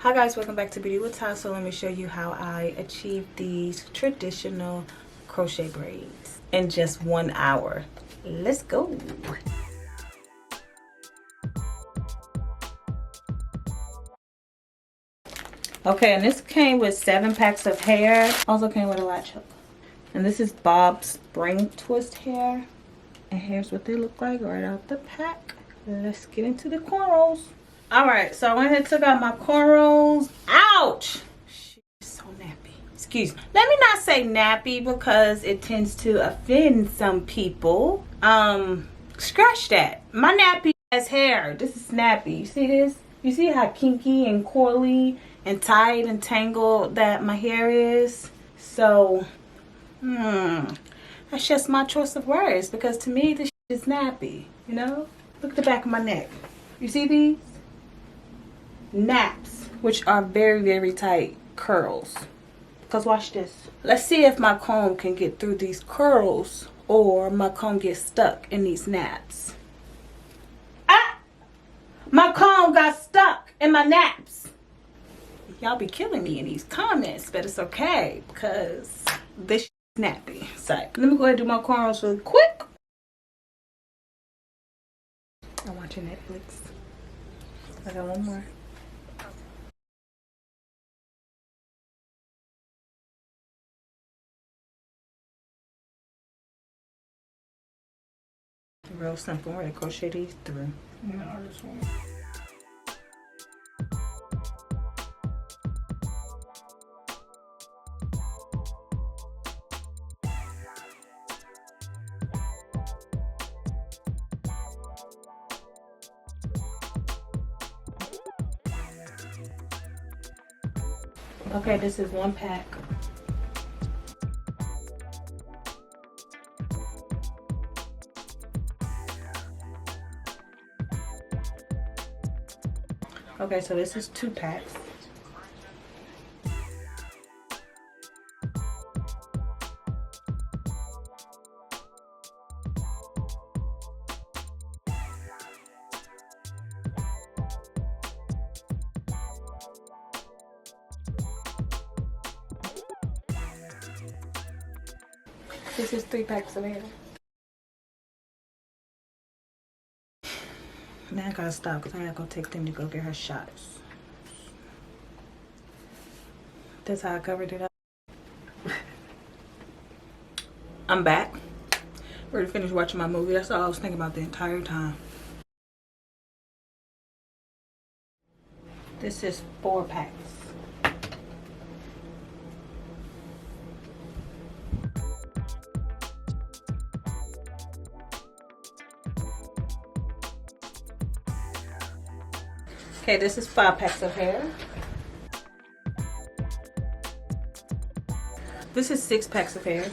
Hi guys, welcome back to Beauty with Ty. So let me show you how I achieved these traditional crochet braids in just 1 hour. Let's go. Okay, and this came with 7 packs of hair. Also came with a latch hook. And this is Bob's Spring Twist hair. And here's what they look like right out the pack. Let's get into the cornrows. Alright, so I went ahead and took out my cornrows. Ouch! She's so nappy. Excuse me. Let me not say nappy because it tends to offend some people. Scratch that. My nappy has hair. This is snappy. You see this? You see how kinky and coily and tight and tangled that my hair is? So, that's just my choice of words because to me this is nappy, you know? Look at the back of my neck. You see these? Naps, which are very, very tight curls. Because watch this. Let's see if my comb can get through these curls or my comb gets stuck in these naps. Ah! My comb got stuck in my naps. Y'all be killing me in these comments, but it's okay because this is nappy. So let me go ahead and do my cornrows really quick. I'm watching Netflix. I got one more. Real simple. We're gonna crochet these through. This one. Okay, this is 1 pack. Okay, so this is 2 packs. This is 3 packs of hair. Now I gotta stop because I gotta go take them to go get her shots. That's how I covered it up. I'm back. Ready to finish watching my movie. That's all I was thinking about the entire time. This is 4 packs. Okay, this is 5 packs of hair. This is 6 packs of hair.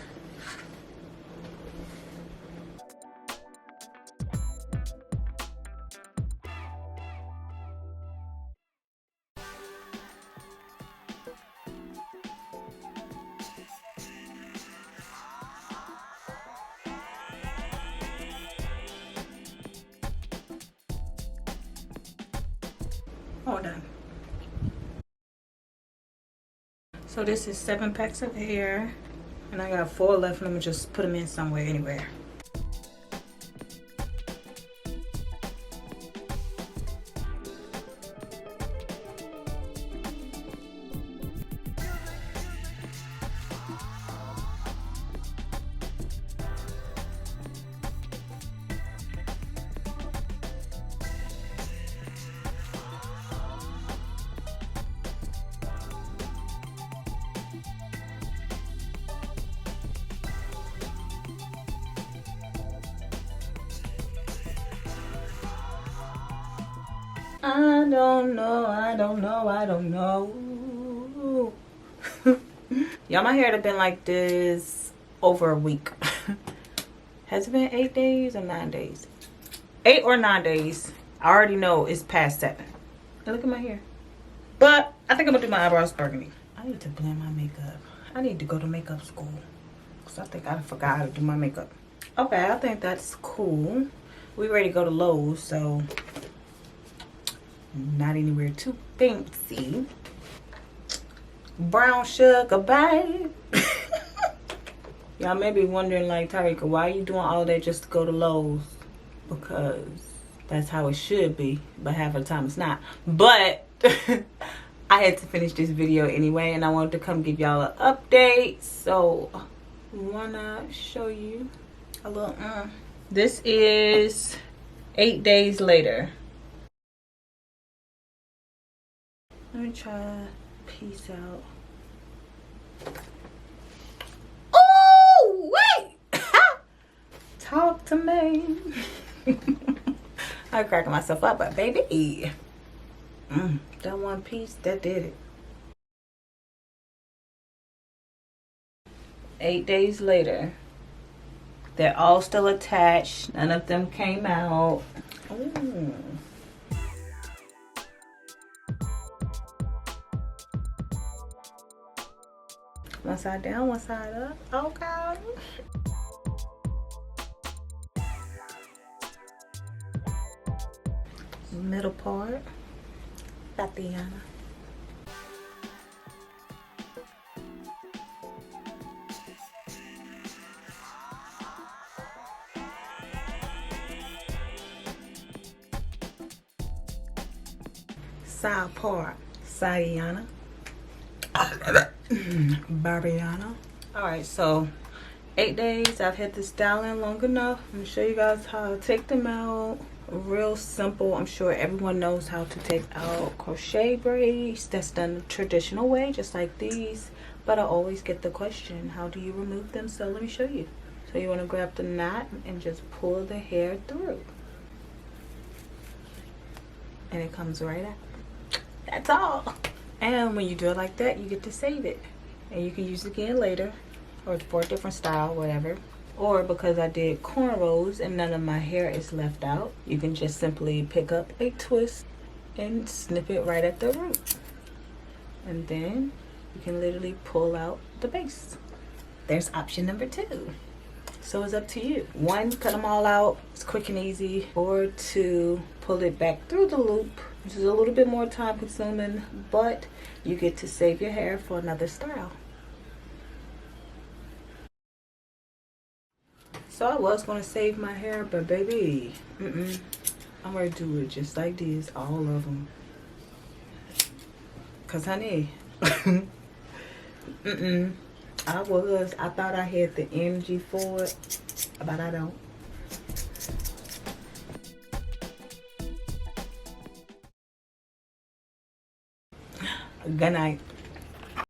All done. So this is 7 packs of hair, and I got 4 left. Let me just put them in somewhere, anywhere. I don't know. Y'all, my hair have been like this over a week. Has it been 8 days or 9 days? 8 or 9 days. I already know it's past 7. Now look at my hair. But I think I'm gonna do my eyebrows burgundy. I need to blend my makeup. I need to go to makeup school because I think I forgot how to do my makeup. Okay, I think that's cool. We ready to go to Lowe's, so not anywhere too fancy. Brown sugar, babe. Y'all may be wondering, like, Tarika, why are you doing all that just to go to Lowe's? Because that's how it should be, but half of the time it's not. But I had to finish this video anyway, and I wanted to come give y'all an update. So I wanna show you a little This is 8 days later. Let me try piece out. Oh wait! Talk to me. I'm cracking myself up, but baby, that one piece, that did it. 8 days later, they're all still attached. None of them came out. Ooh. One side down, one side up. Okay. Middle part. Tiana. Side part. Tiana. Barbiana. Alright, so 8 days. I've had this styling long enough. I'm gonna show you guys how to take them out. Real simple. I'm sure everyone knows how to take out crochet braids. That's done the traditional way, just like these. But I always get the question, how do you remove them? So let me show you. So you want to grab the knot and just pull the hair through. And it comes right out. That's all. And when you do it like that, you get to save it. And you can use it again later, or for a different style, whatever. Or because I did cornrows and none of my hair is left out, you can just simply pick up a twist and snip it right at the root. And then you can literally pull out the base. There's option number 2. So it's up to you. 1, cut them all out. It's quick and easy. Or 2, pull it back through the loop, which is a little bit more time consuming, but you get to save your hair for another style. So I was gonna save my hair, but baby, I'm gonna do it just like this, all of them. Cause honey, I thought I had the energy for it, but I don't. Good night.